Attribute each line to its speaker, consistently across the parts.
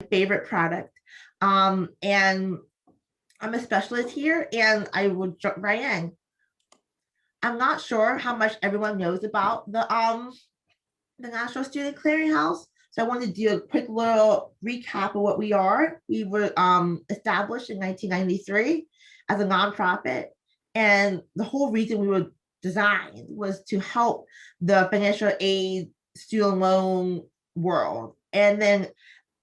Speaker 1: favorite product. And I'm a specialist here, and I will jump right in. I'm not sure how much everyone knows about the National Student Clearinghouse. So I wanted to do a quick little recap of what we are. We were established in 1993 as a nonprofit, and the whole reason we were designed was to help the financial aid student loan world. And then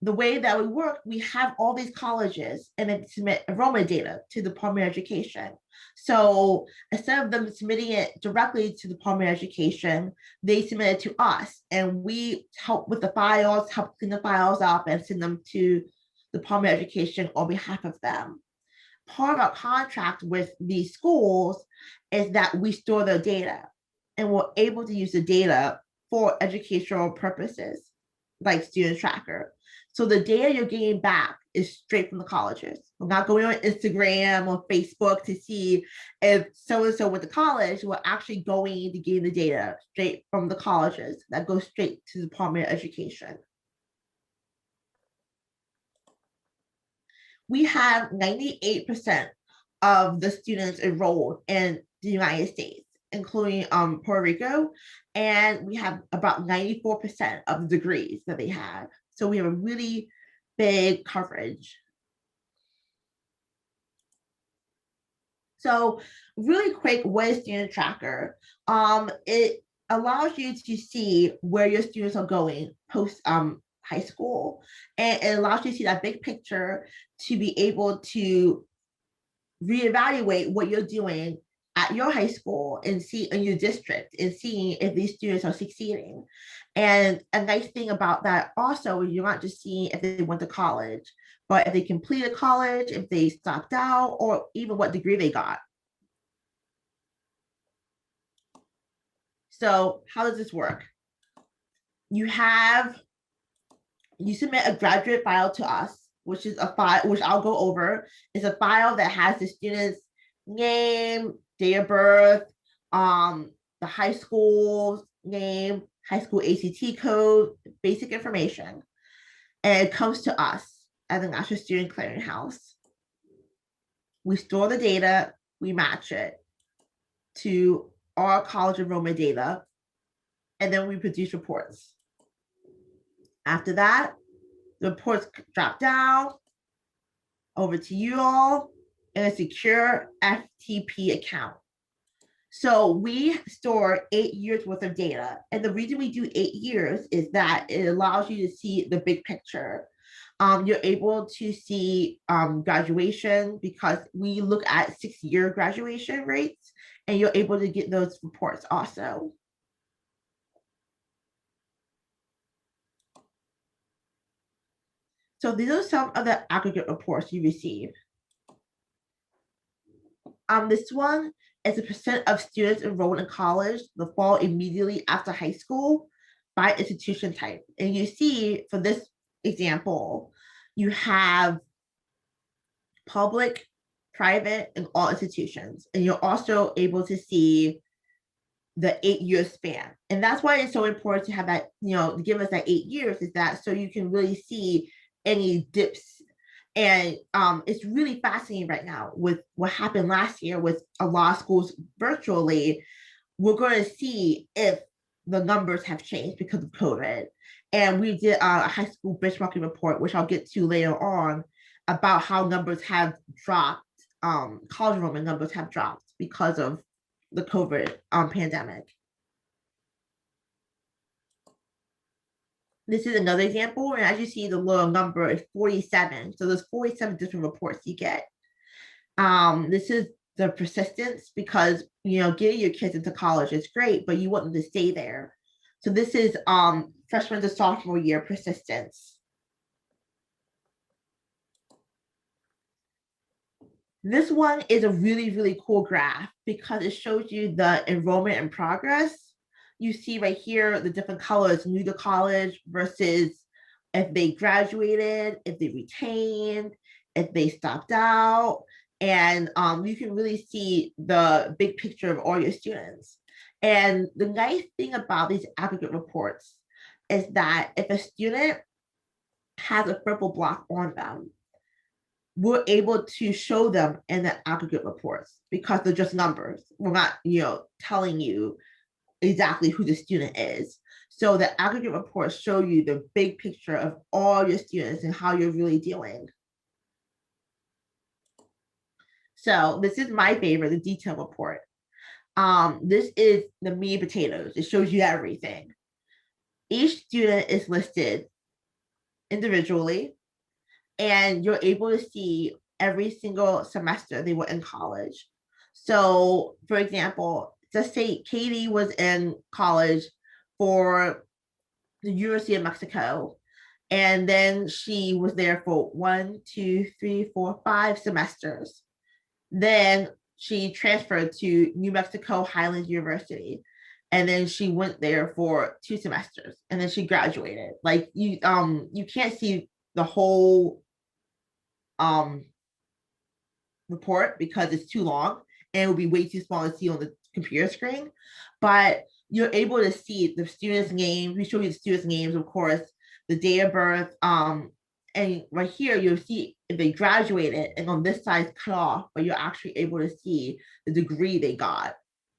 Speaker 1: the way that we work, we have all these colleges and then submit enrollment data to the Department of Education. So instead of them submitting it directly to the Department of Education, they submit it to us, and we help with the files, help clean the files up, and send them to the Department of Education on behalf of them. Part of our contract with these schools is that we store their data, and we're able to use the data for educational purposes, like Student Tracker. So the data you're getting back is straight from the colleges. We're not going on Instagram or Facebook to see if so-and-so went to college. We're actually going to gain the data straight from the colleges that goes straight to the Department of Education. We have 98% of the students enrolled in the United States, including Puerto Rico, and we have about 94% of the degrees that they have. So we have a really big coverage. So really quick, what is Student Tracker? It allows you to see where your students are going post high school, and it allows you to see that big picture to be able to reevaluate what you're doing at your high school and see in your district and seeing if these students are succeeding. And a nice thing about that also is you're not just seeing if they went to college, but if they completed college, if they stopped out, or even what degree they got. So how does this work? You submit a graduate file to us, which is a file, which I'll go over. It's a file that has the student's name, date of birth, the high school name, high school ACT code, basic information. And it comes to us as a National Student Clearinghouse. We store the data, we match it to our college enrollment data, and then we produce reports. After that, the reports drop down over to you all in a secure FTP account. So we store 8 years worth of data. And the reason we do 8 years is that it allows you to see the big picture. You're able to see graduation because we look at 6-year graduation rates, and you're able to get those reports also. So these are some of the aggregate reports you receive. This one is the percent of students enrolled in college the fall immediately after high school by institution type. And you see for this example, you have public, private, and all institutions. And you're also able to see the 8-year span. And that's why it's so important to have that, to give us that 8 years, is that so you can really see any dips. And it's really fascinating right now with what happened last year with a lot of schools virtually. We're going to see if the numbers have changed because of COVID. And we did a high school benchmarking report, which I'll get to later on, about how numbers have dropped, college enrollment numbers have dropped because of the COVID pandemic. This is another example, and as you see, the little number is 47. So there's 47 different reports you get. This is the persistence, because getting your kids into college is great, but you want them to stay there. So this is freshman to sophomore year persistence. This one is a really, really cool graph because it shows you the enrollment and progress. You see right here the different colors, new to college versus if they graduated, if they retained, if they stopped out. And you can really see the big picture of all your students. And the nice thing about these aggregate reports is that if a student has a purple block on them, we're able to show them in the aggregate reports because they're just numbers. We're not, telling you exactly who the student is. So the aggregate reports show you the big picture of all your students and how you're really doing. So this is my favorite, the detail report. This is the meat and potatoes. It shows you everything. Each student is listed individually, and you're able to see every single semester they were in college. So, for example, just say Katie was in college for the University of Mexico, and then she was there for 5 semesters. Then she transferred to New Mexico Highlands University, and then she went there for 2 semesters, and then she graduated. Like you can't see the whole report because it's too long and it would be way too small to see on the computer screen. But you're able to see the students' names. We show you the students' names, of course, the date of birth. And right here, you'll see if they graduated, and on this side it's cut off, but you're actually able to see the degree they got.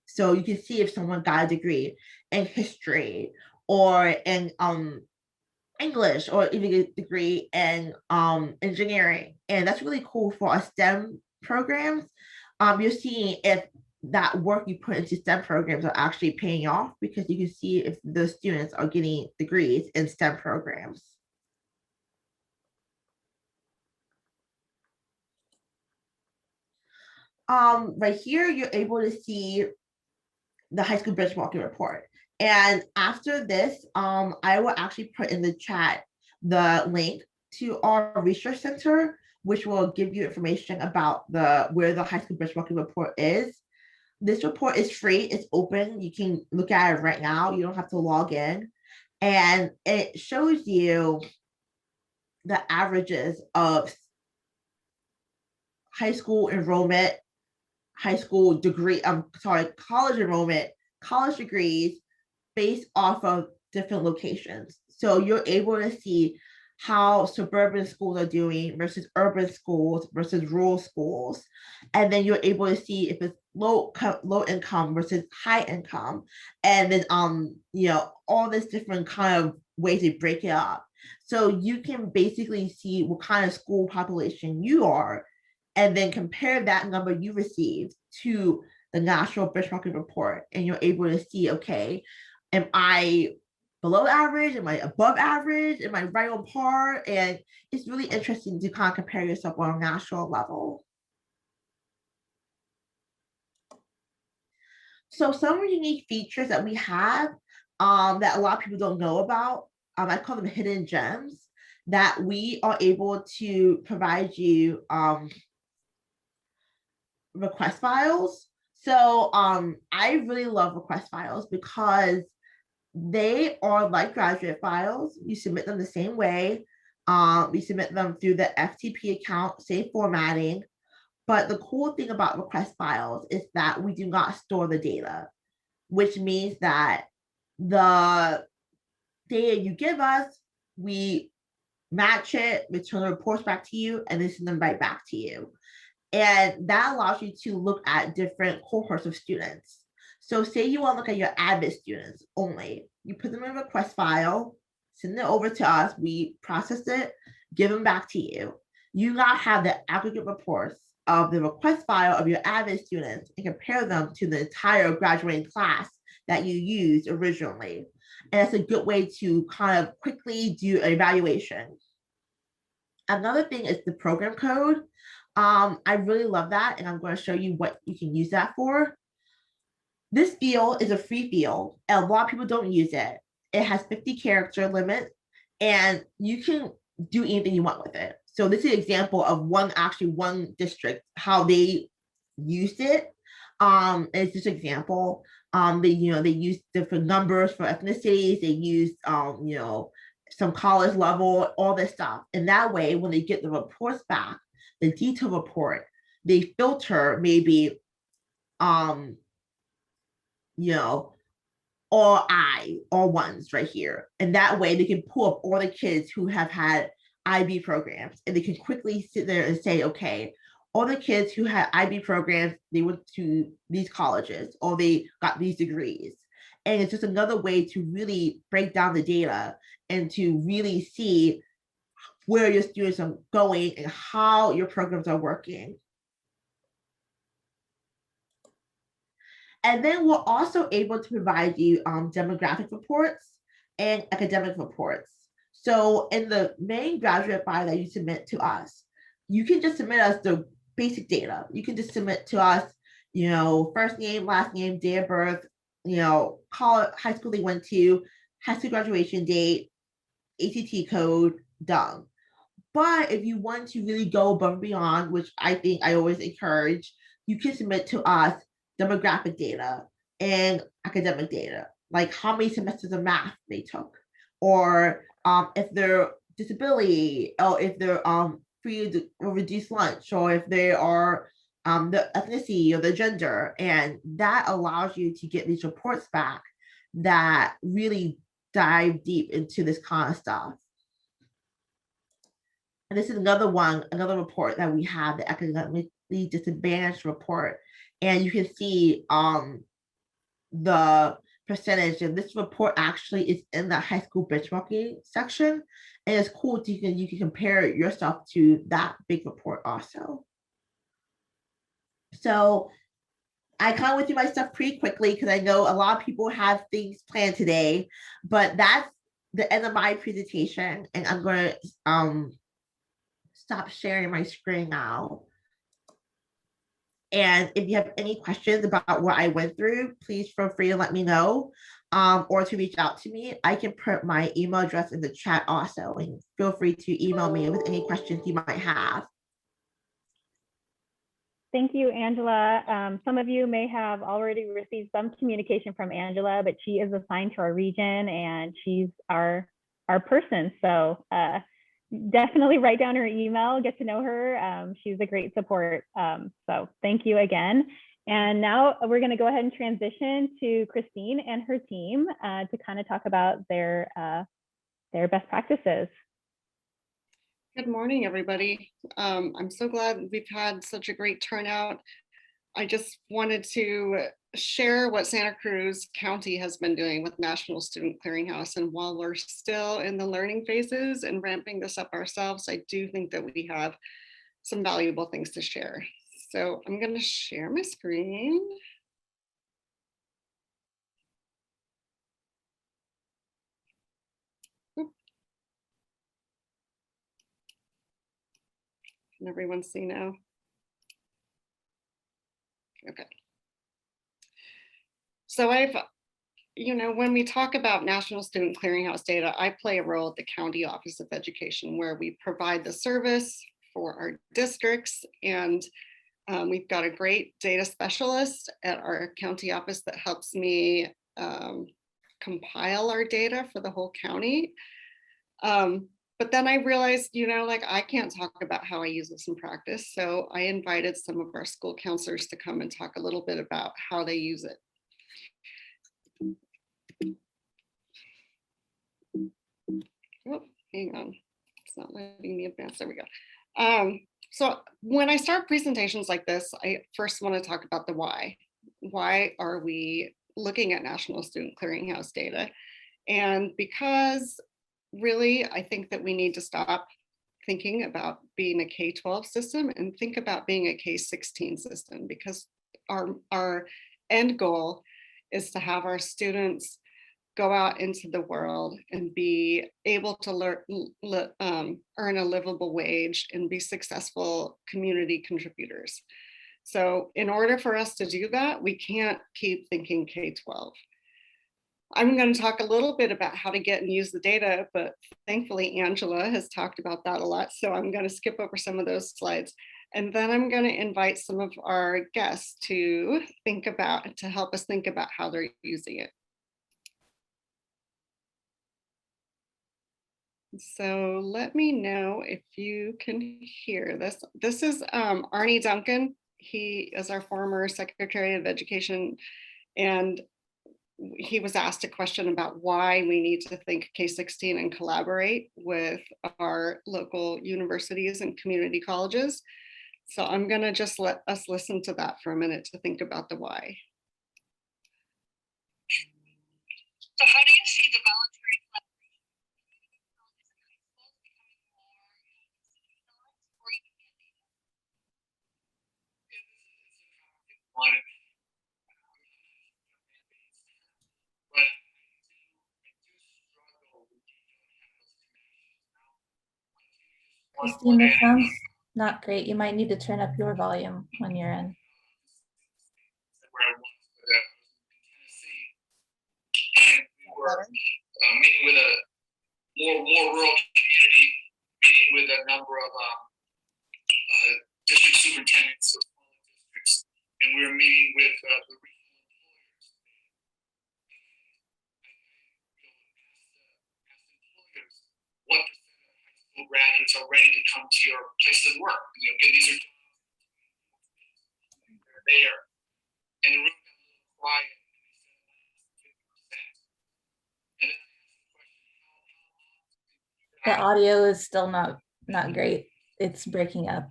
Speaker 1: So you can see if someone got a degree in history or in English, or even a degree in engineering. And that's really cool for our STEM programs. You're seeing if that work you put into STEM programs are actually paying off, because you can see if the students are getting degrees in STEM programs. Right here, you're able to see the high school benchmarking report. And after this, I will actually put in the chat the link to our research center, which will give you information about where the high school benchmarking report is. This report is free, it's open, you can look at it right now, you don't have to log in. And it shows you the averages of high school enrollment, high school degree, college enrollment, college degrees based off of different locations. So you're able to see how suburban schools are doing versus urban schools versus rural schools. And then you're able to see if it's low income versus high income. And then all this different kind of ways they break it up. So you can basically see what kind of school population you are, and then compare that number you received to the national benchmarking report. And you're able to see, okay, am I below average? Am I above average? Am I right on par? And it's really interesting to kind of compare yourself on a national level. So some unique features that we have that a lot of people don't know about, I call them hidden gems, that we are able to provide you request files. So I really love request files because they are like graduate files. You submit them the same way. We submit them through the FTP account, same formatting. But the cool thing about request files is that we do not store the data, which means that the data you give us, we match it, return the reports back to you, and then send them right back to you. And that allows you to look at different cohorts of students. So say you want to look at your ADVIT students only. You put them in a request file, send it over to us, we process it, give them back to you. You now have the aggregate reports of the request file of your ADVIT students and compare them to the entire graduating class that you used originally. And it's a good way to kind of quickly do an evaluation. Another thing is the program code. I really love that, and I'm going to show you what you can use that for. This field is a free field, and a lot of people don't use it. It has 50 character limit, and you can do anything you want with it. So this is an example of one district, how they used it. It's just an example. They use different numbers for ethnicities. They use some college level, all this stuff. And that way, when they get the reports back, the detail report, they filter maybe all ones right here. And that way they can pull up all the kids who have had IB programs, and they can quickly sit there and say, okay, all the kids who had IB programs, they went to these colleges or they got these degrees. And it's just another way to really break down the data and to really see where your students are going and how your programs are working. And then we're also able to provide you demographic reports and academic reports. So in the main graduate file that you submit to us, you can just submit us the basic data. You can just submit to us, you know, first name, last name, day of birth, you know, college, high school they went to, high school graduation date, ACT code, done. But if you want to really go above and beyond, which I think I always encourage, you can submit to us demographic data and academic data, like how many semesters of math they took, or if they're disability, or if they're free or reduced lunch, or if they are the ethnicity or the gender. And that allows you to get these reports back that really dive deep into this kind of stuff. And this is another one, another report that we have, the economically disadvantaged report. And you can see the percentage. And this report actually is in the high school benchmarking section. And it's cool to you can compare yourself to that big report also. So I kind of went through my stuff pretty quickly because I know a lot of people have things planned today, but that's the end of my presentation. And I'm going to stop sharing my screen now. And if you have any questions about what I went through, please feel free to let me know, or to reach out to me. I can put my email address in the chat also, and feel free to email me with any questions you might have.
Speaker 2: Thank you, Angela. Some of you may have already received some communication from Angela, but she is assigned to our region and she's our person. So definitely write down her email, get to know her. She's a great support. So thank you again. And now we're going to go ahead and transition to Christine and her team to kind of talk about their best practices.
Speaker 3: Good morning, everybody. I'm so glad we've had such a great turnout. I just wanted to share what Santa Cruz County has been doing with National Student Clearinghouse. And while we're still in the learning phases and ramping this up ourselves, I do think that we have some valuable things to share. So I'm going to share my screen. Can everyone see now? Okay. So when we talk about National Student Clearinghouse data, I play a role at the County Office of Education where we provide the service for our districts. And we've got a great data specialist at our county office that helps me compile our data for the whole county. But then I realized, I can't talk about how I use this in practice. So I invited some of our school counselors to come and talk a little bit about how they use it. Oh, hang on. It's not letting me advance. There we go. So when I start presentations like this, I first want to talk about the why. Why are we looking at National Student Clearinghouse data? And because really, I think that we need to stop thinking about being a K-12 system and think about being a K-16 system, because our end goal is to have our students go out into the world and be able to earn a livable wage and be successful community contributors. So in order for us to do that, we can't keep thinking K-12. I'm going to talk a little bit about how to get and use the data, but thankfully Angela has talked about that a lot. So I'm going to skip over some of those slides. And then I'm going to invite some of our guests to help us think about how they're using it. So let me know if you can hear this. This is Arnie Duncan. He is our former Secretary of Education. And he was asked a question about why we need to think K-16 and collaborate with our local universities and community colleges. So I'm going to just let us listen to that for a minute to think about the why.
Speaker 4: So how do you see the voluntary collaboration
Speaker 5: one, but
Speaker 6: Christine, this sounds not great. You might need to turn up your volume when you're in.
Speaker 5: where I was in Tennessee, and we were meeting with a more rural community, meeting with a number of district superintendents of smaller districts, and we were meeting with the regional employers. What percent of high school graduates are ready to come to your places of work? You know, these are they're there, and the room got a little quiet, and they said 50%. And then I asked the question,
Speaker 6: The audio is still not great. It's breaking up.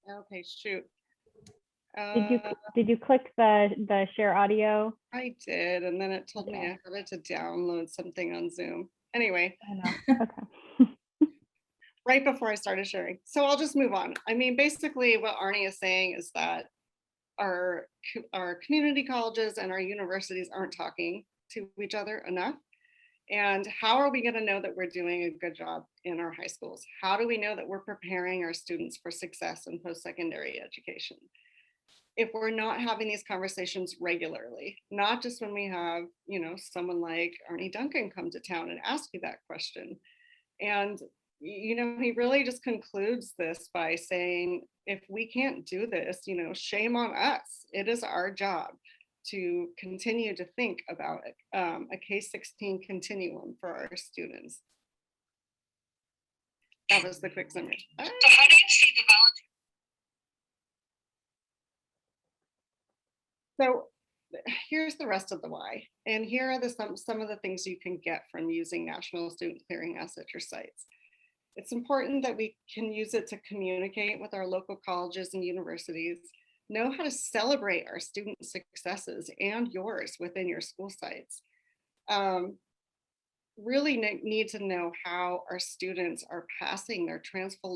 Speaker 3: Okay, shoot.
Speaker 2: Did you click the share audio?
Speaker 3: I did, and then it told me I had to download something on Zoom. Anyway.
Speaker 2: I know. Okay.
Speaker 3: Right before I started sharing. So I'll just move on. I mean, basically what Arnie is saying is that our community colleges and our universities aren't talking to each other enough. And how are we going to know that we're doing a good job in our high schools? How do we know that we're preparing our students for success in post-secondary education? If we're not having these conversations regularly, not just when we have, you know, someone like Arnie Duncan come to town and ask you that question. And, you know, he really just concludes this by saying, if we can't do this, you know, shame on us. It is our job to continue to think about a K-16 continuum for our students. That was the quick summary.
Speaker 4: So how do you see the voluntary?
Speaker 3: So here's the rest of the why. And here are some of the things you can get from using National Student Clearinghouse at your sites. It's important that we can use it to communicate with our local colleges and universities, know how to celebrate our student successes and yours within your school sites. Really need to know how our students are passing their transfer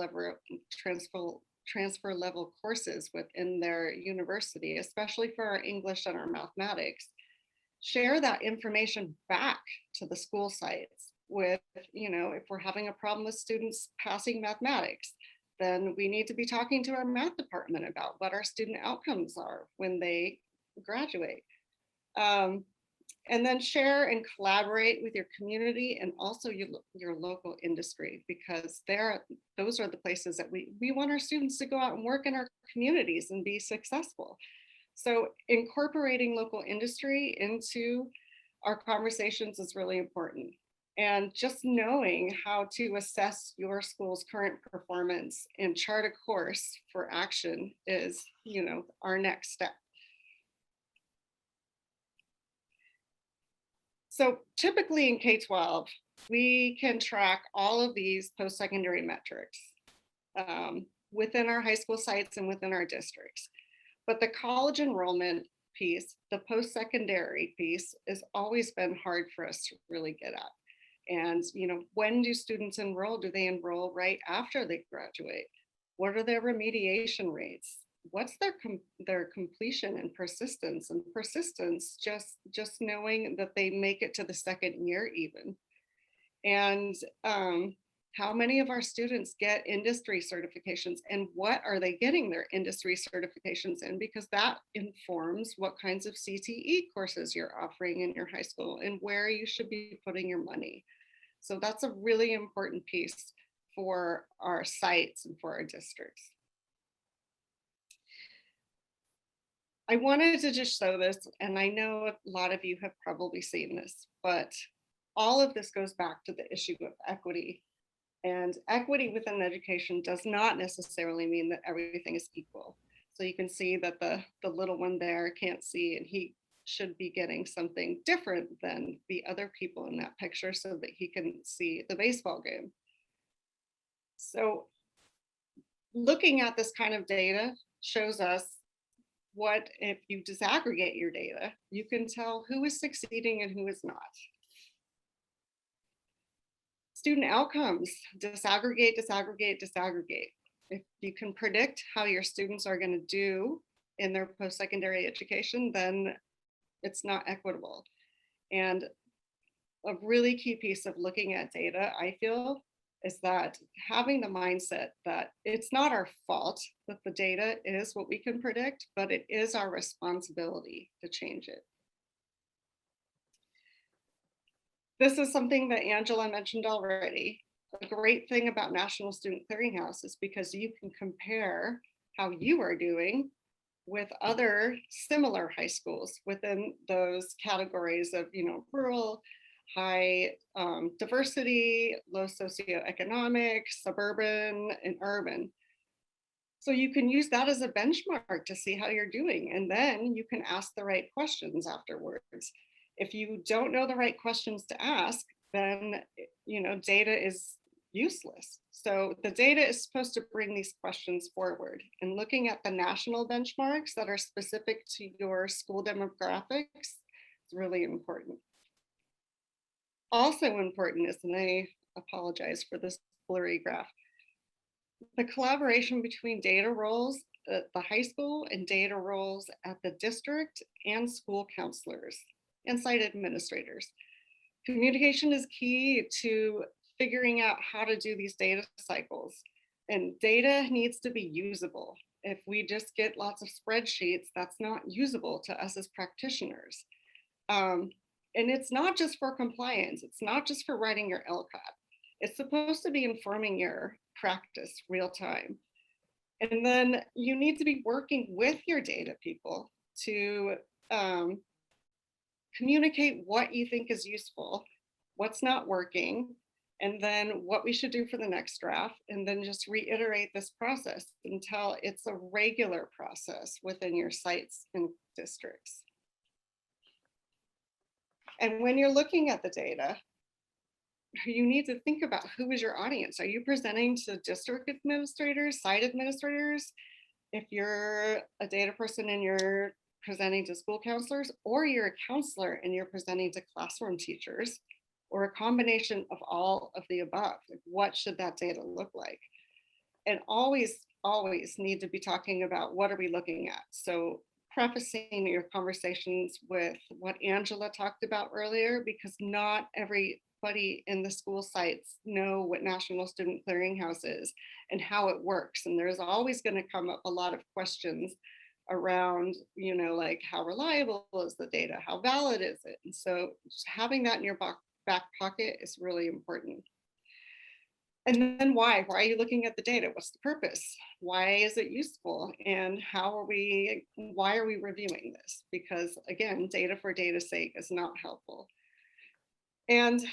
Speaker 3: level courses within their university, especially for our English and our mathematics. Share that information back to the school sites with, you know, if we're having a problem with students passing mathematics, then we need to be talking to our math department about what our student outcomes are when they graduate. And then share and collaborate with your community and also your local industry, because those are the places that we want our students to go out and work in our communities and be successful. So incorporating local industry into our conversations is really important. And just knowing how to assess your school's current performance and chart a course for action is, you know, our next step. So typically in K-12, we can track all of these post-secondary metrics within our high school sites and within our districts. But the college enrollment piece, the post-secondary piece, has always been hard for us to really get at. And, you know, when do students enroll? Do they enroll right after they graduate? What are their remediation rates? What's their completion and persistence? And persistence, just knowing that they make it to the second year even. And how many of our students get industry certifications, and what are they getting their industry certifications in? Because that informs what kinds of CTE courses you're offering in your high school and where you should be putting your money. So that's a really important piece for our sites and for our districts. I wanted to just show this, and I know a lot of you have probably seen this, but all of this goes back to the issue of equity. And equity within education does not necessarily mean that everything is equal. So you can see that the little one there can't see, and he should be getting something different than the other people in that picture so that he can see the baseball game. So looking at this kind of data shows us what, if you disaggregate your data, you can tell who is succeeding and who is not. Student outcomes, disaggregate, disaggregate, disaggregate. If you can predict how your students are going to do in their post-secondary education, then it's not equitable. And a really key piece of looking at data, I feel, is that having the mindset that it's not our fault that the data is what we can predict, but it is our responsibility to change it. This is something that Angela mentioned already. A great thing about National Student Clearinghouse is because you can compare how you are doing with other similar high schools within those categories of, rural, high diversity, low socioeconomic, suburban, and urban. So you can use that as a benchmark to see how you're doing. And then you can ask the right questions afterwards. If you don't know the right questions to ask, then, data is useless. So the data is supposed to bring these questions forward, and looking at the national benchmarks that are specific to your school demographics is really important. Also important is, and I apologize for this blurry graph, the collaboration between data roles at the high school and data roles at the district and school counselors and site administrators. Communication is key to figuring out how to do these data cycles, and data needs to be usable. If we just get lots of spreadsheets, that's not usable to us as practitioners. And it's not just for compliance. It's not just for writing your LCAT. It's supposed to be informing your practice real time. And then you need to be working with your data people to communicate what you think is useful, what's not working, and then what we should do for the next draft, and then just reiterate this process until it's a regular process within your sites and districts. And when you're looking at the data, you need to think about who is your audience. Are you presenting to district administrators, site administrators? If you're a data person and you're presenting to school counselors, or you're a counselor and you're presenting to classroom teachers, or a combination of all of the above, what should that data look like? And always need to be talking about what are we looking at. So prefacing your conversations with what Angela talked about earlier, because not everybody in the school sites know what National Student Clearinghouse is and how it works. And there's always going to come up a lot of questions around, like how reliable is the data? How valid is it? And so having that in your back pocket is really important. And then why are you looking at the data? What's the purpose? Why is it useful? And why are we reviewing this? Because again, data for data's sake is not helpful. And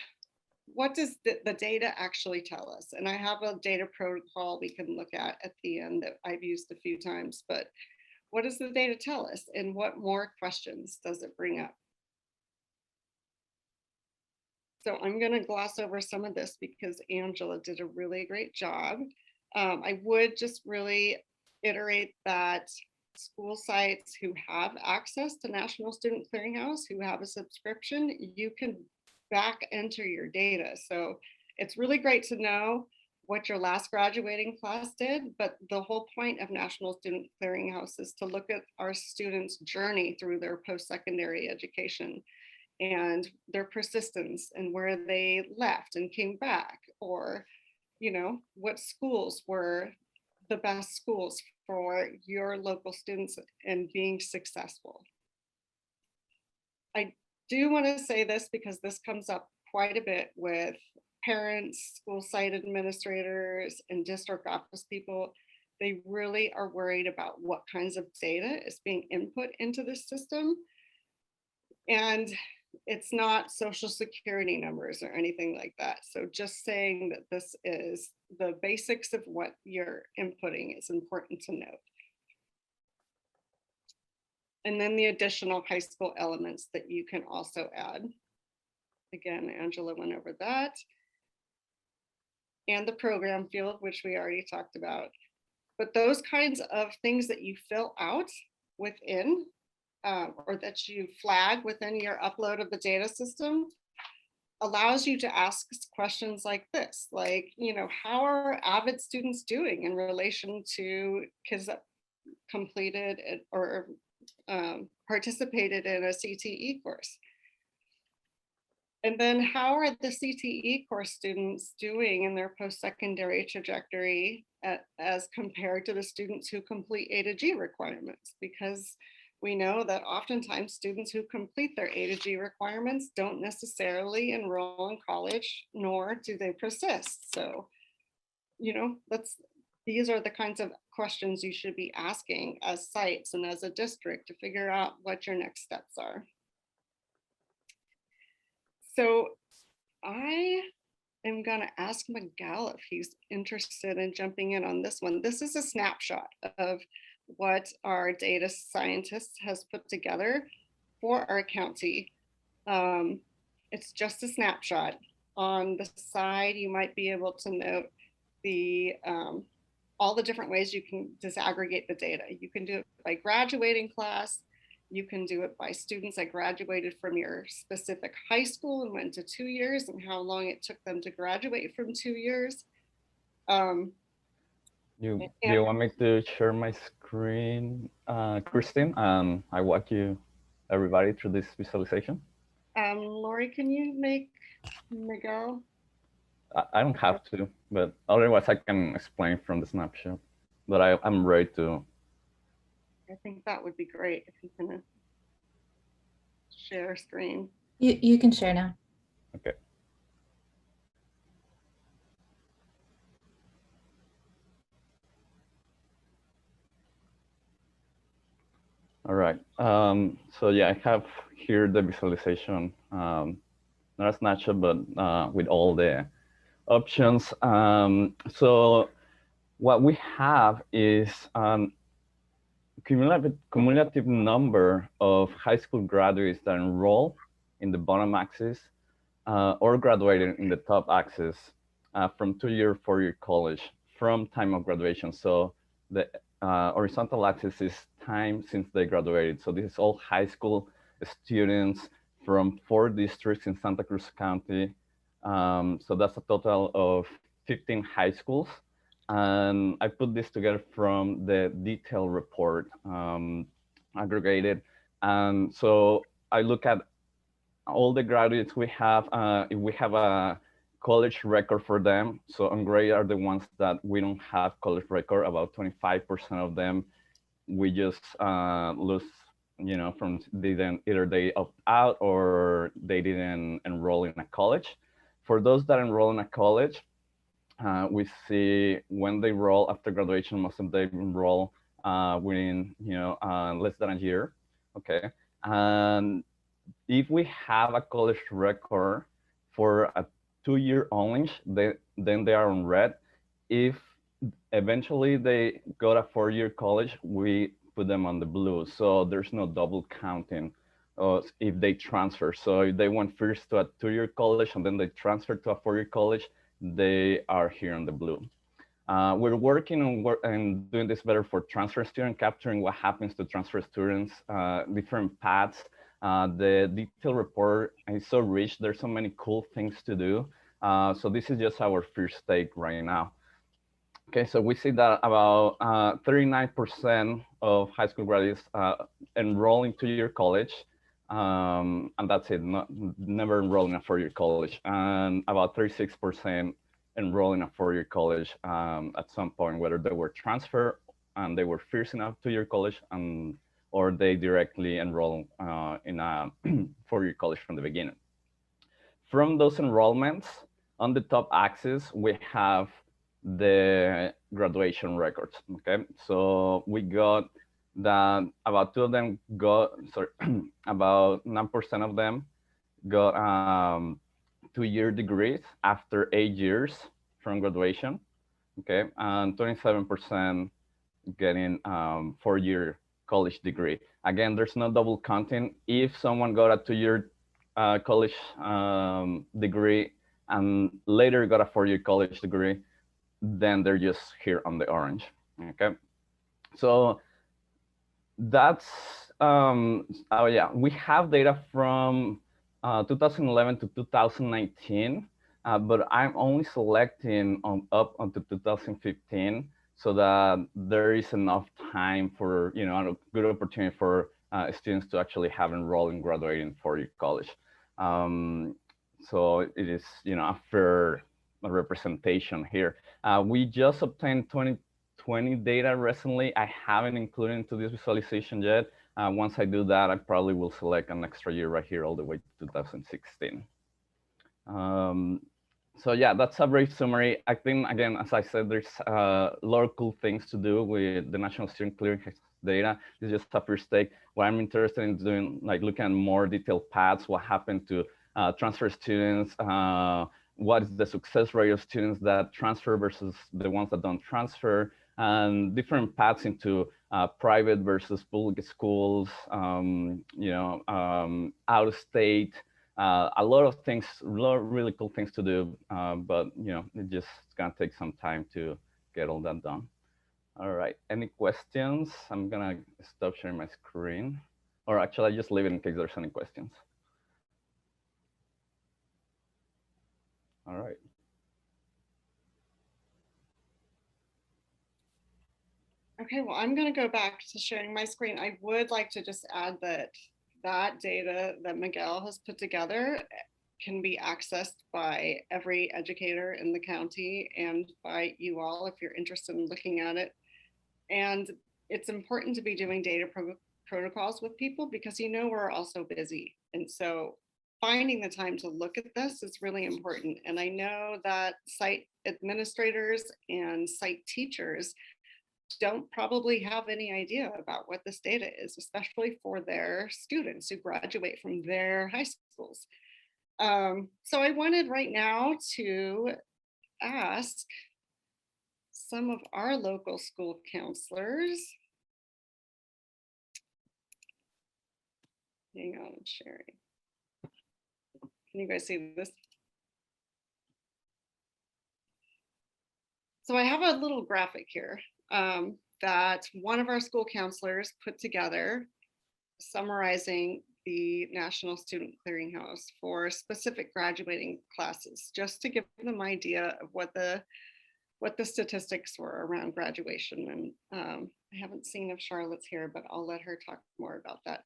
Speaker 3: what does the data actually tell us? And I have a data protocol we can look at the end that I've used a few times, but what does the data tell us? And what more questions does it bring up? So I'm going to gloss over some of this because Angela did a really great job. I would just really iterate that school sites who have access to National Student Clearinghouse, who have a subscription, you can back enter your data. So it's really great to know what your last graduating class did, but the whole point of National Student Clearinghouse is to look at our students' journey through their post-secondary education and their persistence and where they left and came back, or what schools were the best schools for your local students and being successful. I do want to say this because this comes up quite a bit with parents, school site administrators, and district office people. They really are worried about what kinds of data is being input into the system. And it's not social security numbers or anything like that. So just saying that this is the basics of what you're inputting is important to note. And then the additional high school elements that you can also add. Again, Angela went over that. And the program field, which we already talked about. But those kinds of things that you fill out within, or that you flag within your upload of the data system, allows you to ask questions like this, like, you know, how are avid students doing in relation to kids that completed it or participated in a CTE course? And then how are the CTE course students doing in their post-secondary trajectory as compared to the students who complete A to G requirements? Because we know that oftentimes students who complete their A to G requirements don't necessarily enroll in college, nor do they persist. So, you know, these are the kinds of questions you should be asking as sites and as a district to figure out what your next steps are. So I am going to ask Miguel if he's interested in jumping in on this one. This is a snapshot of what our data scientist has put together for our county. It's just a snapshot. On the side, you might be able to note the all the different ways you can disaggregate the data. You can do it by graduating class. You can do it by students that graduated from your specific high school and went to 2 years and how long it took them to graduate from 2 years.
Speaker 7: Do you want me to share my screen, Christine? I walk you, everybody, through this visualization.
Speaker 3: Lori, can you make Miguel?
Speaker 7: I don't have to, but otherwise I can explain from the snapshot. But I'm ready to.
Speaker 3: I think that would be great if you can share screen.
Speaker 6: You can share now.
Speaker 7: Okay. All right. So yeah, I have here the visualization, not a snapshot, but with all the options. So what we have is cumulative number of high school graduates that enroll in the bottom axis or graduated in the top axis from 2-year, 4-year college from time of graduation. So the horizontal axis is time since they graduated. So this is all high school students from 4 districts in Santa Cruz County. So that's a total of 15 high schools. And I put this together from the detailed report aggregated. And so I look at all the graduates we have. If we have a college record for them, so on gray are the ones that we don't have college record. About 25% of them, we just lose, you know, from either they opt out or they didn't enroll in a college. For those that enroll in a college, we see when they enroll after graduation, most of them enroll within, you know, less than a year. Okay, and if we have a college record for a 2-year only, then they are on red. If eventually they go to 4-year college, we put them on the blue. So there's no double counting if they transfer. So if they went first to a 2-year college and then they transfer to a 4-year college, they are here on the blue. We're working on doing this better for transfer students, capturing what happens to transfer students, different paths. The detailed report is so rich. There's so many cool things to do. So this is just our first take right now. Okay, so we see that about 39% of high school graduates enroll in 2-year college. And that's it, never enroll in a 4-year college. And about 36% enroll in a 4-year college at some point, whether they were transferred and they were first in a 2-year college or they directly enroll in a 4-year college from the beginning. From those enrollments, on the top axis, we have the graduation records, okay? So we got that about 2 of them about 9% of them got 2-year degrees after 8 years from graduation, okay? And 27% getting 4-year college degree. Again, there's no double counting. If someone got a 2-year college degree and later got a 4-year college degree, then they're just here on the orange. Okay, so that's oh yeah, we have data from 2011 to 2019, but I'm only selecting up until 2015 so that there is enough time for, you know, a good opportunity for students to actually have enrolled and graduating 4-year college. So it is, you know, a fair representation here. We just obtained 2020 data recently. I haven't included into this visualization yet. Once I do that, I probably will select an extra year right here all the way to 2016. So yeah, that's a brief summary. I think, again, as I said, there's a lot of cool things to do with the National Student Clearinghouse data. This is just a first take. What I'm interested in doing, like looking at more detailed paths, what happened to transfer students, what is the success rate of students that transfer versus the ones that don't transfer, and different paths into private versus public schools, you know, out of state, a lot of things, a lot of really cool things to do, but you know, it just gonna take some time to get all that done. All right, any questions? I'm gonna stop sharing my screen, or actually I just leave it in case there's any questions. All right.
Speaker 3: Okay, well, I'm going to go back to sharing my screen. I would like to just add that that data that Miguel has put together can be accessed by every educator in the county and by you all if you're interested in looking at it. And it's important to be doing data protocols with people because you know we're all so busy. And so finding the time to look at this is really important. And I know that site administrators and site teachers don't probably have any idea about what this data is, especially for their students who graduate from their high schools. So I wanted right now to ask some of our local school counselors. Hang on, I'm sharing. Can you guys see this? So I have a little graphic here that one of our school counselors put together summarizing the National Student Clearinghouse for specific graduating classes, just to give them an idea of what the statistics were around graduation. And I haven't seen if Charlotte's here, but I'll let her talk more about that.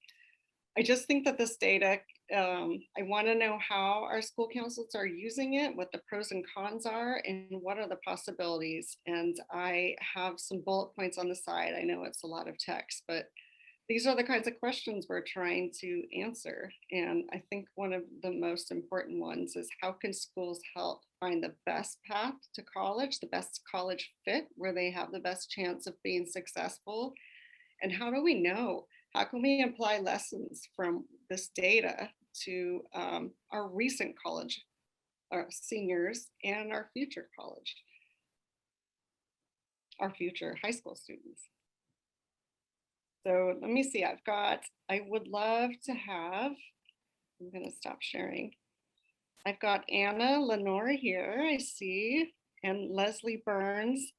Speaker 3: I just think that this data, I want to know how our school councils are using it, what the pros and cons are, and what are the possibilities. And I have some bullet points on the side. I know it's a lot of text, but these are the kinds of questions we're trying to answer. And I think one of the most important ones is how can schools help find the best path to college, the best college fit, where they have the best chance of being successful? And how do we know? How can we apply lessons from this data to our recent college, our seniors, and our future college, our future high school students? So let me see, I would love to have, I'm gonna stop sharing. I've got Anna Lenore here, I see, and Leslie Burns.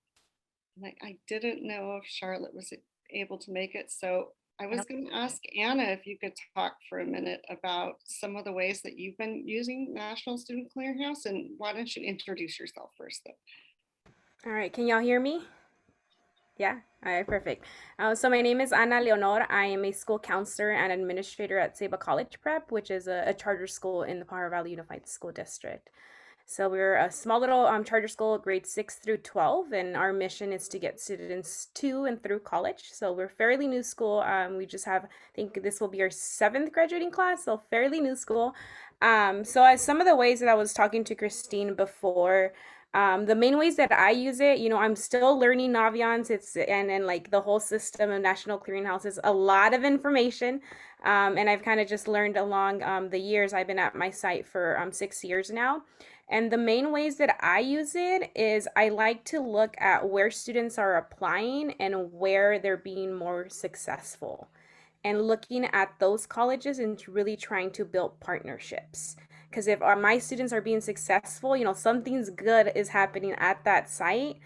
Speaker 3: I didn't know if Charlotte was able to make it. So I was gonna ask Anna if you could talk for a minute about some of the ways that you've been using National Student Clearinghouse, and why don't you introduce yourself first though?
Speaker 8: All right, can y'all hear me? Yeah, all right, perfect. So my name is Ana Leonor. I am a school counselor and administrator at Ceiba College Prep, which is a charter school in the Pajaro Valley Unified School District. So we're a small little charter school, grades 6 through 12, and our mission is to get students to and through college. So we're fairly new school. We just have, I think this will be our 7th graduating class, so fairly new school. So as some of the ways that I was talking to Christine before, the main ways that I use it, you know, I'm still learning Naviance. And like the whole system of National Clearinghouse is a lot of information. And I've kind of just learned along the years. I've been at my site for 6 years now. And the main ways that I use it is I like to look at where students are applying and where they're being more successful, and looking at those colleges and really trying to build partnerships. Because if my students are being successful, something's good is happening at that site,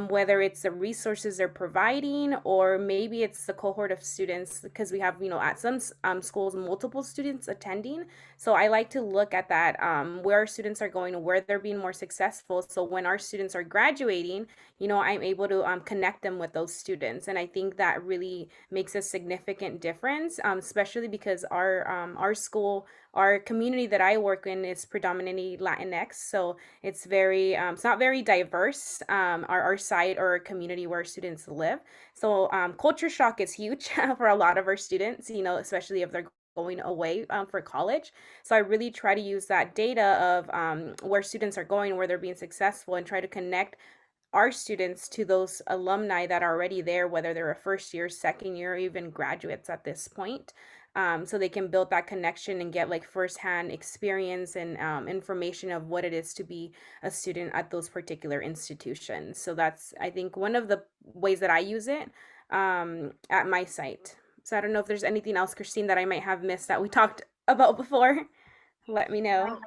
Speaker 8: whether it's the resources they're providing or maybe it's the cohort of students, because we have, at some schools, multiple students attending. So I like to look at that, where our students are going, where they're being more successful. So when our students are graduating, I'm able to connect them with those students. And I think that really makes a significant difference, especially because our school, our community that I work in is predominantly Latinx. So it's not very diverse, our site or community where students live. So culture shock is huge for a lot of our students, especially if they're going away for college. So I really try to use that data of where students are going, where they're being successful, and try to connect our students to those alumni that are already there, whether they're a first year, second year, or even graduates at this point. So they can build that connection and get like firsthand experience and information of what it is to be a student at those particular institutions. So that's, I think, one of the ways that I use it at my site. So I don't know if there's anything else, Christine, that I might have missed that we talked about before. Let me know.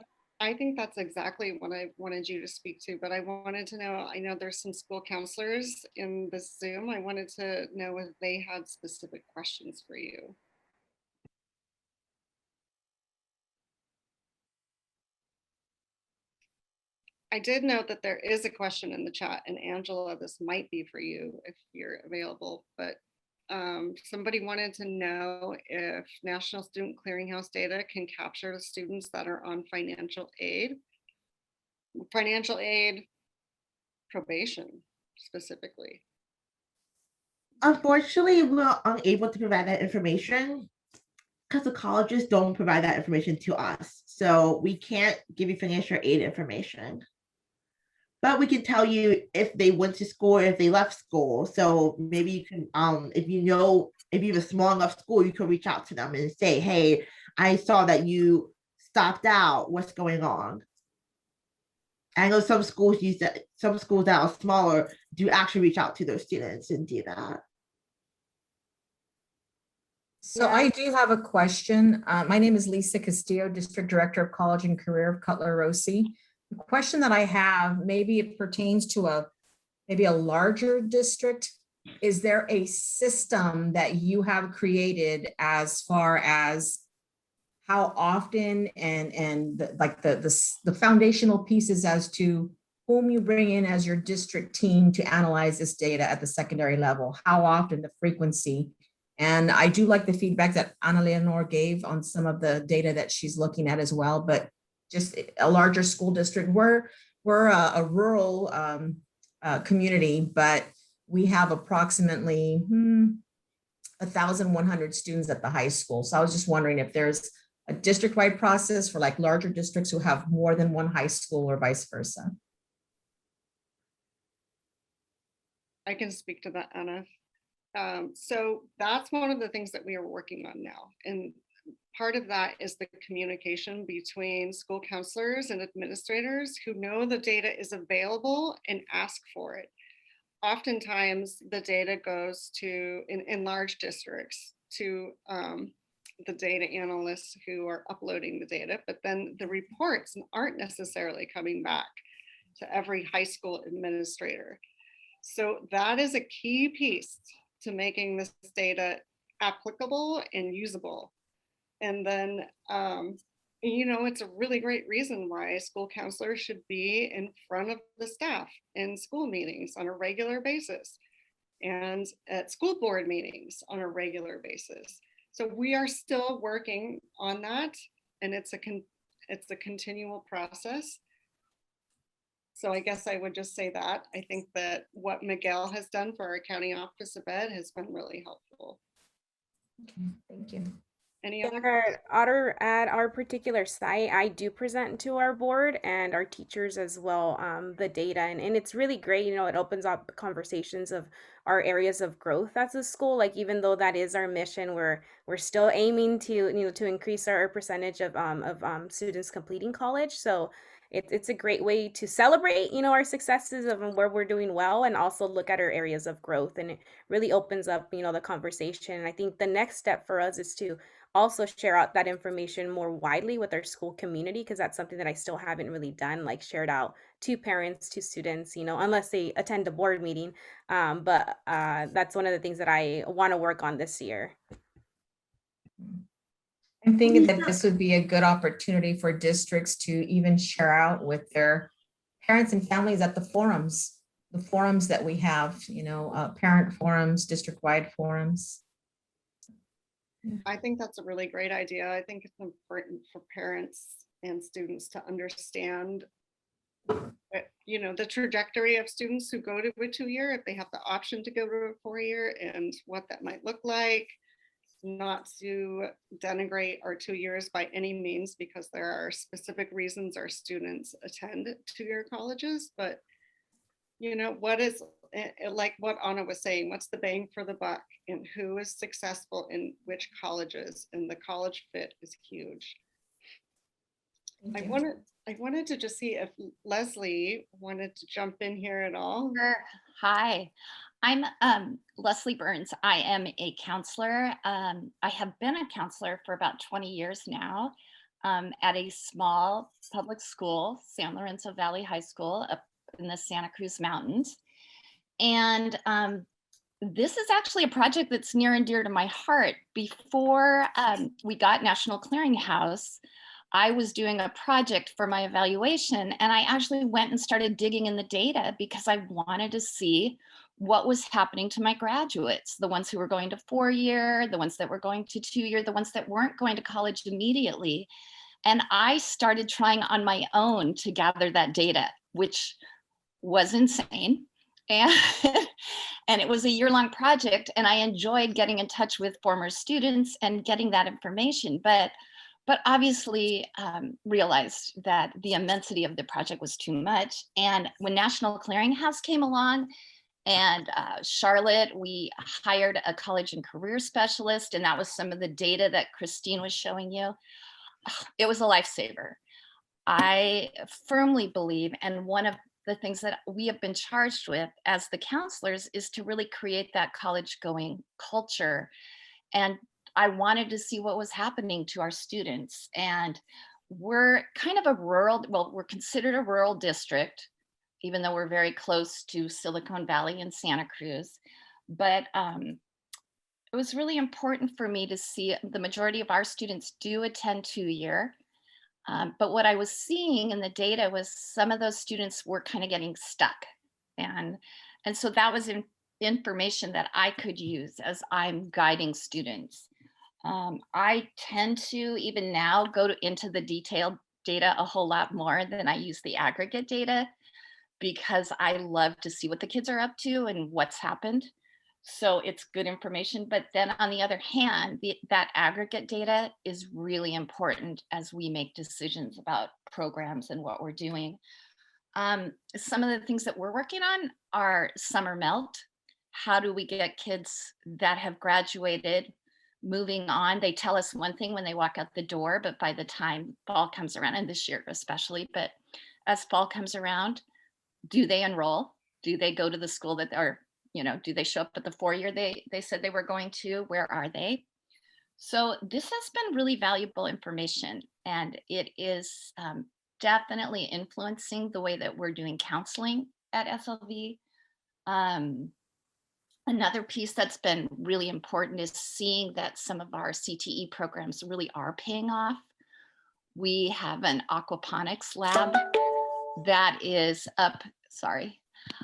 Speaker 3: I think that's exactly what I wanted you to speak to, but I wanted to know, I know there's some school counselors in the Zoom. I wanted to know if they had specific questions for you. I did note that there is a question in the chat, and Angela, this might be for you if you're available, but somebody wanted to know if National Student Clearinghouse data can capture the students that are on financial aid, probation specifically.
Speaker 1: Unfortunately, we're unable to provide that information because the colleges don't provide that information to us. So we can't give you financial aid information. But we can tell you if they went to school or if they left school. So maybe you can, if you have a small enough school, you can reach out to them and say, hey, I saw that you stopped out. What's going on? I know some schools that are smaller do actually reach out to those students and do that.
Speaker 9: So I do have a question. My name is Lisa Castillo, District Director of College and Career of Cutler Rossi. The question that I have, maybe it pertains to maybe a larger district. Is there a system that you have created as far as how often and the foundational pieces as to whom you bring in as your district team to analyze this data at the secondary level, how often, the frequency? And I do like the feedback that Ana Leonor gave on some of the data that she's looking at as well, but just a larger school district. We're a rural community, but we have approximately 1,100 students at the high school. So I was just wondering if there's a district-wide process for like larger districts who have more than one high school or vice versa.
Speaker 3: I can speak to that, Anna. So that's one of the things that we are working on now. And part of that is the communication between school counselors and administrators who know the data is available and ask for it. Oftentimes the data goes to, in large districts, to the data analysts who are uploading the data, but then the reports aren't necessarily coming back to every high school administrator. So that is a key piece to making this data applicable and usable. And then, it's a really great reason why school counselors should be in front of the staff in school meetings on a regular basis and at school board meetings on a regular basis. So we are still working on that, and it's a continual process. So I guess I would just say that I think that what Miguel has done for our county office of ed has been really helpful.
Speaker 9: Okay, thank you.
Speaker 3: Any other?
Speaker 8: At our particular site, I do present to our board and our teachers as well the data, and it's really great. It opens up conversations of our areas of growth as a school. Like, even though that is our mission, we're still aiming to to increase our percentage of students completing college. So it's a great way to celebrate, our successes of where we're doing well, and also look at our areas of growth. And it really opens up, the conversation. And I think the next step for us is to also share out that information more widely with our school community, because that's something that I still haven't really done, like shared out to parents, to students, unless they attend a board meeting. But that's one of the things that I want to work on this year.
Speaker 9: I'm thinking that this would be a good opportunity for districts to even share out with their parents and families at the forums that we have, parent forums, district-wide forums.
Speaker 3: I think that's a really great idea. I think it's important for parents and students to understand, the trajectory of students who go to a 2-year, if they have the option to go to a 4-year, and what that might look like. Not to denigrate our 2 years by any means, because there are specific reasons our students attend 2-year colleges, but what is, like what Anna was saying, what's the bang for the buck, and who is successful in which colleges, and the college fit is huge. I wanted to just see if Leslie wanted to jump in here at all.
Speaker 10: Sure. Hi, I'm Leslie Burns. I am a counselor. I have been a counselor for about 20 years now at a small public school, San Lorenzo Valley High School, up in the Santa Cruz Mountains. And this is actually a project that's near and dear to my heart. Before we got National Clearinghouse, I was doing a project for my evaluation, and I actually went and started digging in the data because I wanted to see what was happening to my graduates, the ones who were going to 4-year, the ones that were going to 2-year, the ones that weren't going to college immediately. And I started trying on my own to gather that data, which was insane. And, and it was a year-long project, and I enjoyed getting in touch with former students and getting that information. But obviously realized that the immensity of the project was too much. And when National Clearinghouse came along, and Charlotte, we hired a college and career specialist, and that was some of the data that Christine was showing you. It was a lifesaver. I firmly believe, and one of the things that we have been charged with as the counselors is to really create that college going culture. And I wanted to see what was happening to our students. And we're kind of a rural, well, we're considered a rural district, even though we're very close to Silicon Valley and Santa Cruz. But it was really important for me to see the majority of our students do attend 2-year. But what I was seeing in the data was some of those students were kind of getting stuck. And so that was information that I could use as I'm guiding students. I tend to, even now, go into the detailed data a whole lot more than I use the aggregate data, because I love to see what the kids are up to and what's happened. So it's good information. But then on the other hand, that aggregate data is really important as we make decisions about programs and what we're doing. Some of the things that we're working on are summer melt. How do we get kids that have graduated moving on? They tell us one thing when they walk out the door, but by the time fall comes around, and this year especially, but as fall comes around, do they enroll? Do they go to the school that are, do they show up at the 4-year they said they were going to? Where are they? So this has been really valuable information, and it is definitely influencing the way that we're doing counseling at SLV. Another piece that's been really important is seeing that some of our CTE programs really are paying off. We have an aquaponics lab that is up,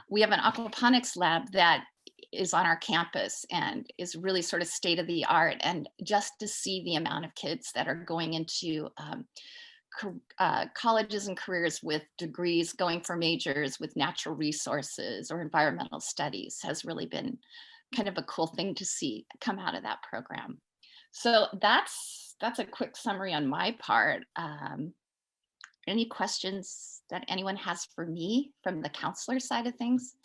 Speaker 10: we have an aquaponics lab that is on our campus and is really sort of state of the art. And just to see the amount of kids that are going into colleges and careers with degrees, going for majors with natural resources or environmental studies has really been kind of a cool thing to see come out of that program. So that's a quick summary on my part. Any questions that anyone has for me from the counselor side of things?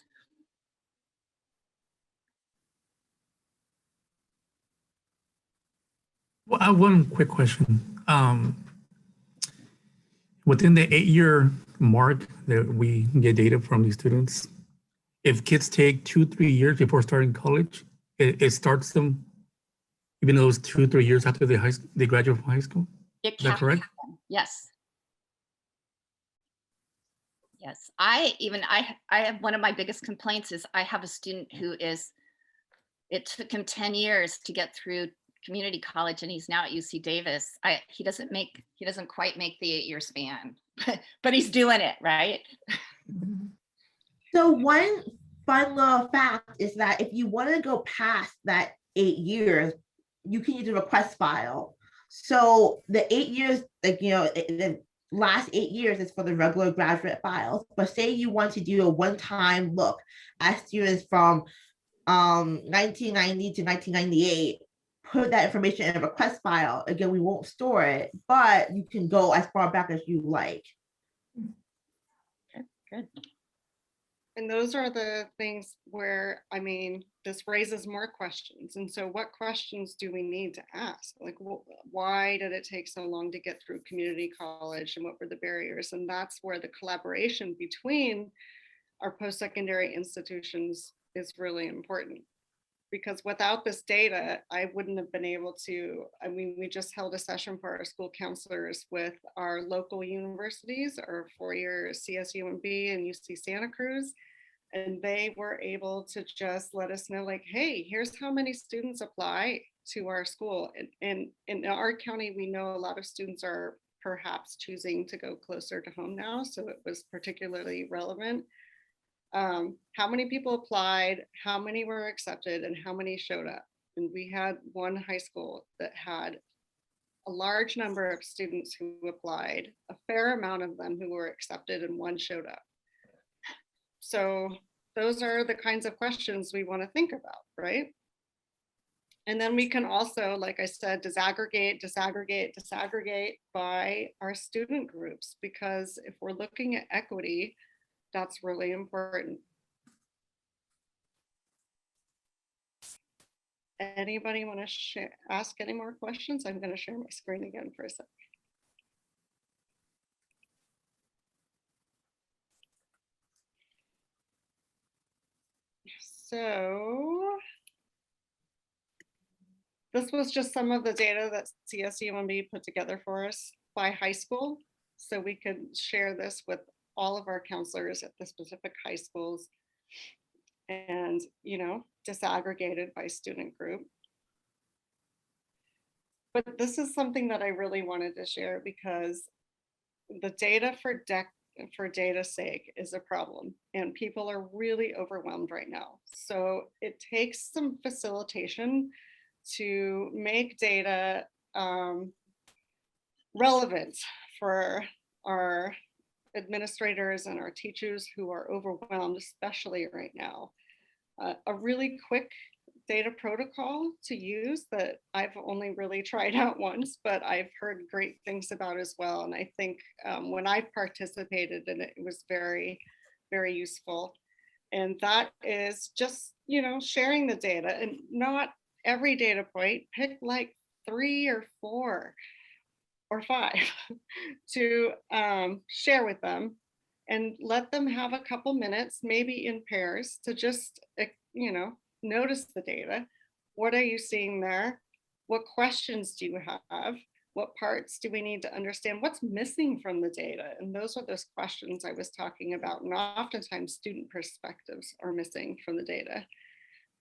Speaker 11: Well, one quick question. Within the 8-year mark that we get data from these students? If kids take 2-3 years before starting college, it starts them even those 2-3 years after they graduate from high school.
Speaker 10: It
Speaker 11: Is that correct?
Speaker 10: happen. Yes. Yes, I have one of my biggest complaints is I have a student who it took him 10 years to get through community college and he's now at UC Davis. He doesn't quite make the 8-year span, but he's doing it, right?
Speaker 1: So one fun little fact is that if you want to go past that 8 years, you can use a request file. So the 8 years, like, you know, the last 8 years is for the regular graduate files. But say you want to do a one-time look at students from 1990 to 1998, put that information in a request file. Again, we won't store it, but you can go as far back as you like.
Speaker 10: Okay, good.
Speaker 3: And those are the things where, I mean, this raises more questions. And so what questions do we need to ask? Like, why did it take so long to get through community college and what were the barriers? And that's where the collaboration between our post-secondary institutions is really important. Because without this data, I wouldn't have been able to, I mean, we just held a session for our school counselors with our local universities, our four-year CSUMB and UC Santa Cruz. And they were able to just let us know, like, hey, here's how many students apply to our school. And in our county, we know a lot of students are perhaps choosing to go closer to home now. So it was particularly relevant. How many people applied, how many were accepted, and how many showed up. And we had one high school that had a large number of students who applied, a fair amount of them who were accepted, and one showed up. So those are the kinds of questions we want to think about, right? And then we can also, like I said, disaggregate by our student groups, because if we're looking at equity, that's really important. Anybody want to ask any more questions? I'm going to share my screen again for a sec. So this was just some of the data that CSUMB put together for us by high school. So we could share this with all of our counselors at the specific high schools and, you know, disaggregated by student group. But this is something that I really wanted to share because the data for data's sake is a problem and people are really overwhelmed right now. So it takes some facilitation to make data relevant for our administrators and our teachers who are overwhelmed, especially right now. A really quick data protocol to use that I've only really tried out once, but I've heard great things about as well. And I think when I participated in it, it was very, very useful. And that is just, you know, sharing the data, and not every data point, pick like 3 or 4 or 5 to share with them and let them have a couple minutes, maybe in pairs, to just, you know, notice the data. What are you seeing there? What questions do you have? What parts do we need to understand? What's missing from the data? And those are those questions I was talking about. And oftentimes student perspectives are missing from the data.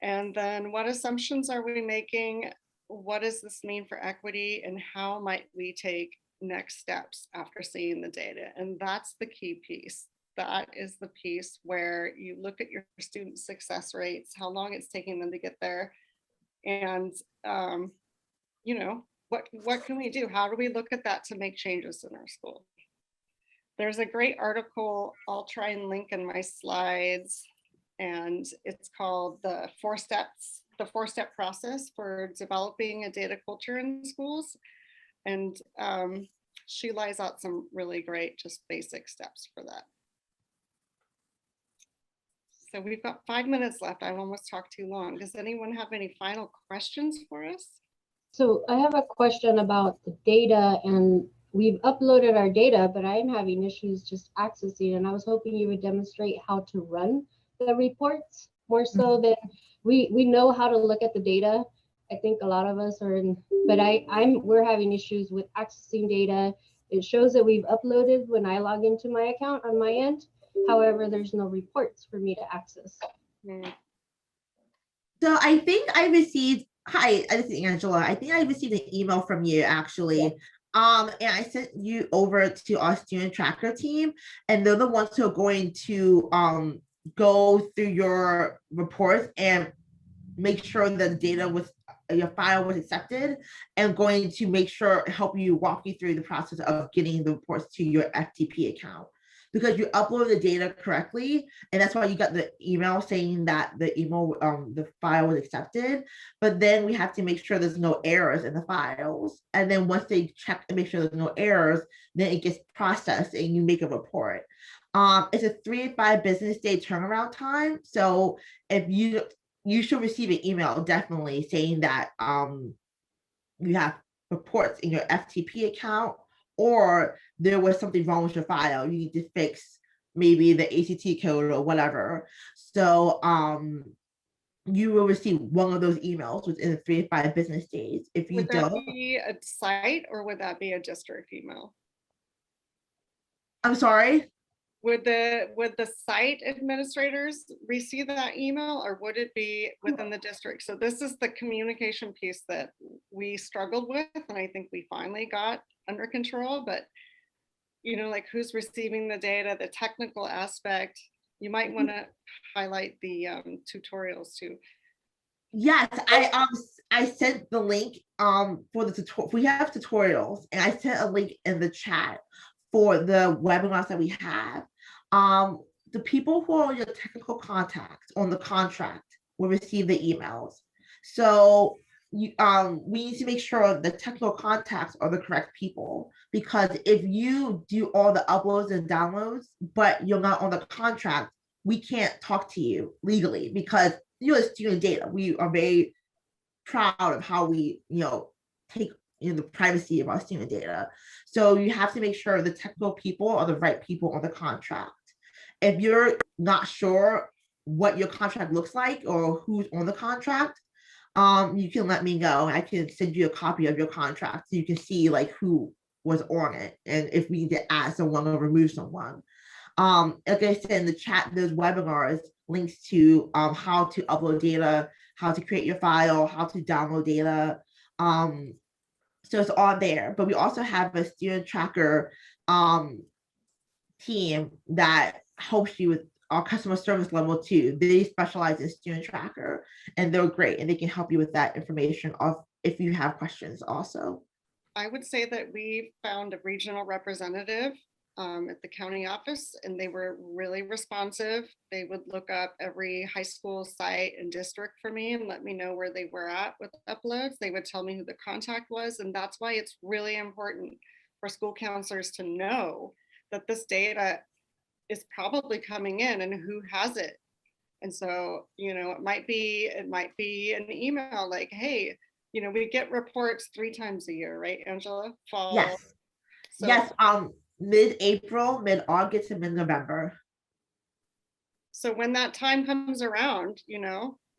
Speaker 3: And then what assumptions are we making? What does this mean for equity? And how might we take next steps after seeing the data? And that's the key piece. That is the piece where you look at your student success rates, how long it's taking them to get there. And, you know, what can we do? How do we look at that to make changes in our school? There's a great article I'll try and link in my slides, and it's called the 4-step process for developing a data culture in schools. And she lays out some really great, just basic steps for that. So we've got 5 minutes left. I've almost talked too long. Does anyone have any final questions for us?
Speaker 12: So I have a question about the data and we've uploaded our data, but I'm having issues just accessing, and I was hoping you would demonstrate how to run the reports more so than we know how to look at the data. I think a lot of us are in, but we're having issues with accessing data. It shows that we've uploaded when I log into my account on my end. However, there's no reports for me to access.
Speaker 1: So I think I received, hi, this is Angela. I think I received an email from you actually. And I sent you over to our student tracker team, and they're the ones who are going to go through your reports and make sure the data was, your file was accepted, and going to make sure, walk you through the process of getting the reports to your FTP account, because you upload the data correctly, and that's why you got the email saying that the file was accepted. But then we have to make sure there's no errors in the files, and then once they check and make sure there's no errors, then it gets processed and you make a report. It's a 3 to 5 business day turnaround time, so if you should receive an email definitely saying that you have reports in your FTP account, or there was something wrong with your file. You need to fix maybe the ACT code or whatever. So you will receive one of those emails within 3 to 5 business days. If you
Speaker 3: Would that
Speaker 1: don't,
Speaker 3: be a site or would that be a district email?
Speaker 1: I'm sorry.
Speaker 3: Would the site administrators receive that email, or would it be within the district? So this is the communication piece that we struggled with, and I think we finally got under control. But you know, like who's receiving the data, the technical aspect. You might want to highlight the tutorials too.
Speaker 1: Yes, I sent the link for the tutorial. We have tutorials, and I sent a link in the chat for the webinars that we have. The people who are your technical contacts on the contract will receive the emails. So we need to make sure the technical contacts are the correct people, because if you do all the uploads and downloads, but you're not on the contract, we can't talk to you legally, because you're student data. We are very proud of how we, take the privacy of our student data. So you have to make sure the technical people are the right people on the contract. If you're not sure what your contract looks like or who's on the contract, you can let me know. I can send you a copy of your contract so you can see like who was on it and if we need to add someone or remove someone. Like I said in the chat, there's webinars, links to how to upload data, how to create your file, how to download data. So it's all there. But we also have a student tracker team that helps you with our customer service level too. They specialize in student tracker, and they're great, and they can help you with that information if you have questions also.
Speaker 3: I would say that we found a regional representative at the county office, and they were really responsive. They would look up every high school site and district for me and let me know where they were at with uploads. They would tell me who the contact was, and that's why it's really important for school counselors to know that this data is probably coming in and who has it. And so, it might be an email like, hey, we get reports 3 times a year, right, Angela? Fall.
Speaker 1: Yes. So, yes. Mid-April, mid-August, and mid-November.
Speaker 3: So when that time comes around,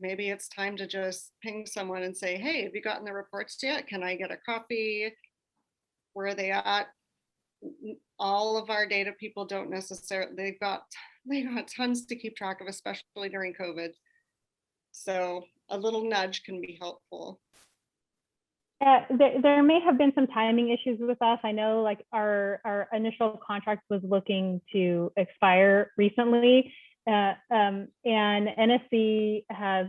Speaker 3: maybe it's time to just ping someone and say, hey, have you gotten the reports yet? Can I get a copy? Where are they at? All of our data people don't necessarily, they've got tons to keep track of, especially during COVID. So a little nudge can be helpful.
Speaker 2: There may have been some timing issues with us. I know like our initial contract was looking to expire recently, and NSC has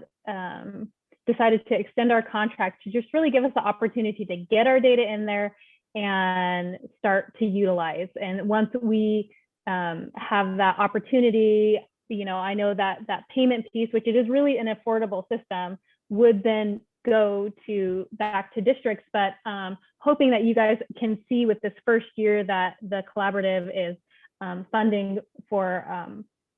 Speaker 2: decided to extend our contract to just really give us the opportunity to get our data in there and start to utilize. And once we have that opportunity, I know that that payment piece, which it is really an affordable system, would then go back to districts, but hoping that you guys can see with this first year that the collaborative is funding for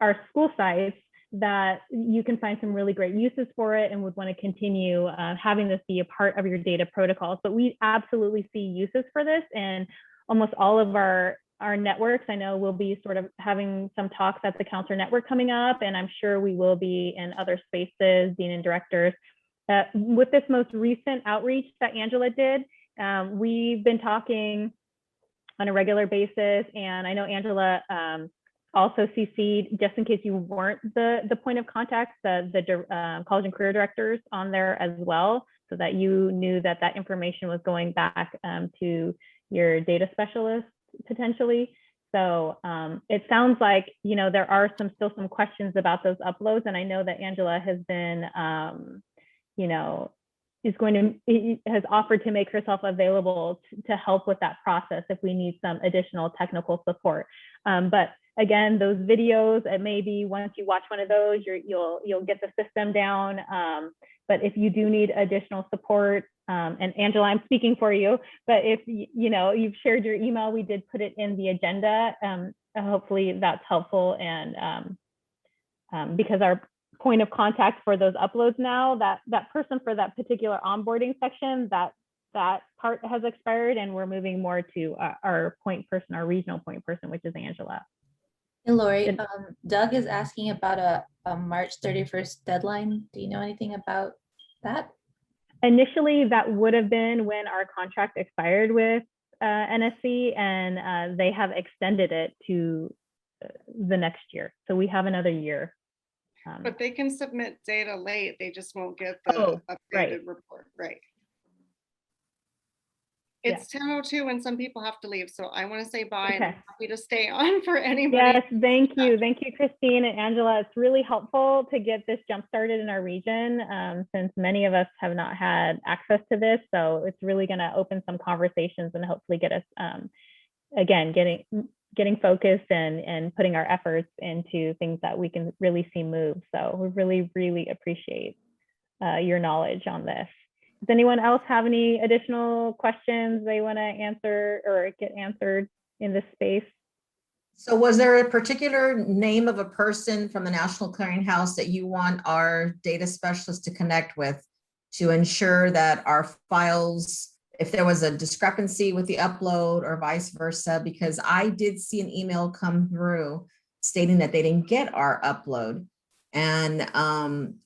Speaker 2: our school sites, that you can find some really great uses for it and would want to continue having this be a part of your data protocols. But we absolutely see uses for this, and almost all of our networks. I know we'll be sort of having some talks at the counselor network coming up, and I'm sure we will be in other spaces, dean and directors. With this most recent outreach that Angela did, we've been talking on a regular basis, and I know Angela also CC'd, just in case you weren't the point of contact, the college and career directors on there as well, so that you knew that that information was going back to your data specialist potentially. So it sounds like, you know, there are still some questions about those uploads, and I know that Angela has been, you know, has offered to make herself available to help with that process if we need some additional technical support. But again, those videos, it may be once you watch one of those, you'll get the system down. But if you do need additional support, and Angela, I'm speaking for you, but if you know you've shared your email, we did put it in the agenda. Hopefully that's helpful, and because our point of contact for those uploads now, that person for that particular onboarding section, that part has expired, and we're moving more to our point person, our regional point person, which is Angela.
Speaker 6: Hey, Lori, Doug is asking about a March 31st deadline. Do you know anything about that?
Speaker 2: Initially, that would have been when our contract expired with NSC, and they have extended it to the next year. So we have another year.
Speaker 3: But they can submit data late. They just won't get the updated report. Right. It's 10:02 and some people have to leave. So I want to say bye, and I'm happy to stay on for anybody.
Speaker 2: Yes, thank you. Thank you, Christine and Angela. It's really helpful to get this jump started in our region, since many of us have not had access to this. So it's really going to open some conversations and hopefully get us, again, getting focused and putting our efforts into things that we can really see move. So we really, really appreciate your knowledge on this. Does anyone else have any additional questions they want to answer or get answered in this space?
Speaker 9: So was there a particular name of a person from the National Clearinghouse that you want our data specialist to connect with to ensure that our files, if there was a discrepancy with the upload or vice versa? Because I did see an email come through stating that they didn't get our upload. And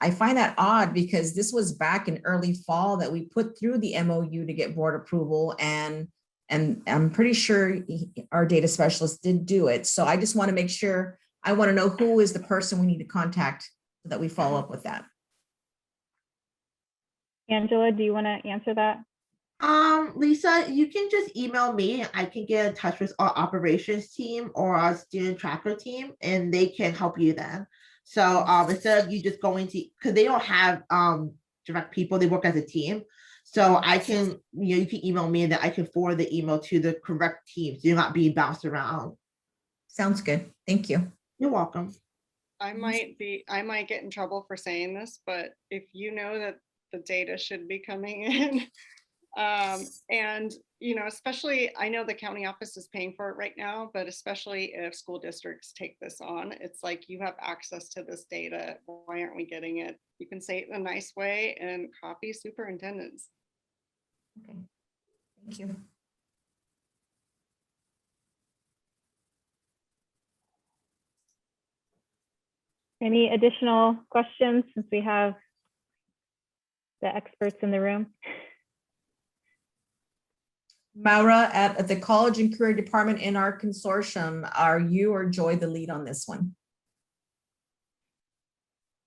Speaker 9: I find that odd because this was back in early fall that we put through the MOU to get board approval, and I'm pretty sure our data specialist did do it. So I just want to make sure, I want to know who is the person we need to contact so that we follow up with that.
Speaker 2: Angela, do you want to answer that?
Speaker 1: Lisa, you can just email me. I can get in touch with our operations team or our student tracker team, and they can help you then. So instead of you just going to, because they don't have direct people, they work as a team. So I can, you can email me and then I can forward the email to the correct team, so you're not being bounced around.
Speaker 9: Sounds good. Thank you.
Speaker 1: You're welcome.
Speaker 3: I might get in trouble for saying this, but if you know that the data should be coming in, and especially, I know the county office is paying for it right now, but especially if school districts take this on, it's like, you have access to this data. Why aren't we getting it? You can say it in a nice way and copy superintendents.
Speaker 9: Okay, thank you.
Speaker 2: Any additional questions since we have the experts in the room?
Speaker 9: Maura, at the College and Career Department in our consortium, are you or Joy the lead on this one?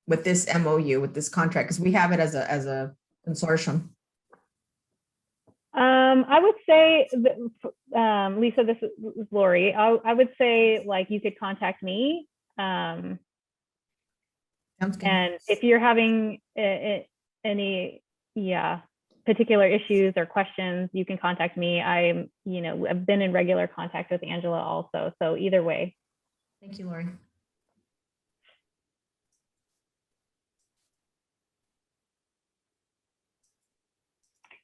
Speaker 9: With this MOU, with this contract, because we have it as a consortium.
Speaker 2: I would say, Lisa, this is Lori. I would say, like, you could contact me.
Speaker 9: Sounds good.
Speaker 2: And if you're having any, particular issues or questions, you can contact me. I've been in regular contact with Angela also. So either way.
Speaker 9: Thank you, Lori.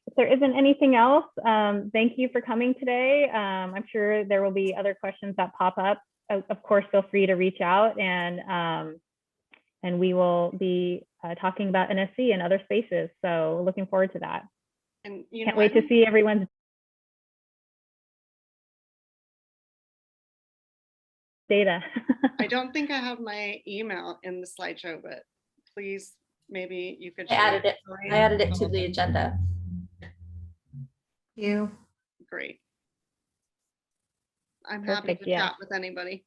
Speaker 2: If there isn't anything else, thank you for coming today. I'm sure there will be other questions that pop up. Of course, feel free to reach out, and we will be talking about NSC and other spaces. So looking forward to that.
Speaker 3: And
Speaker 2: can't wait to see everyone's data.
Speaker 3: I don't think I have my email in the slideshow, but please, maybe you could.
Speaker 6: I added it. I added it to the agenda.
Speaker 9: You.
Speaker 3: Great. I'm happy
Speaker 2: Perfect,
Speaker 3: to
Speaker 2: yeah.
Speaker 3: chat with anybody.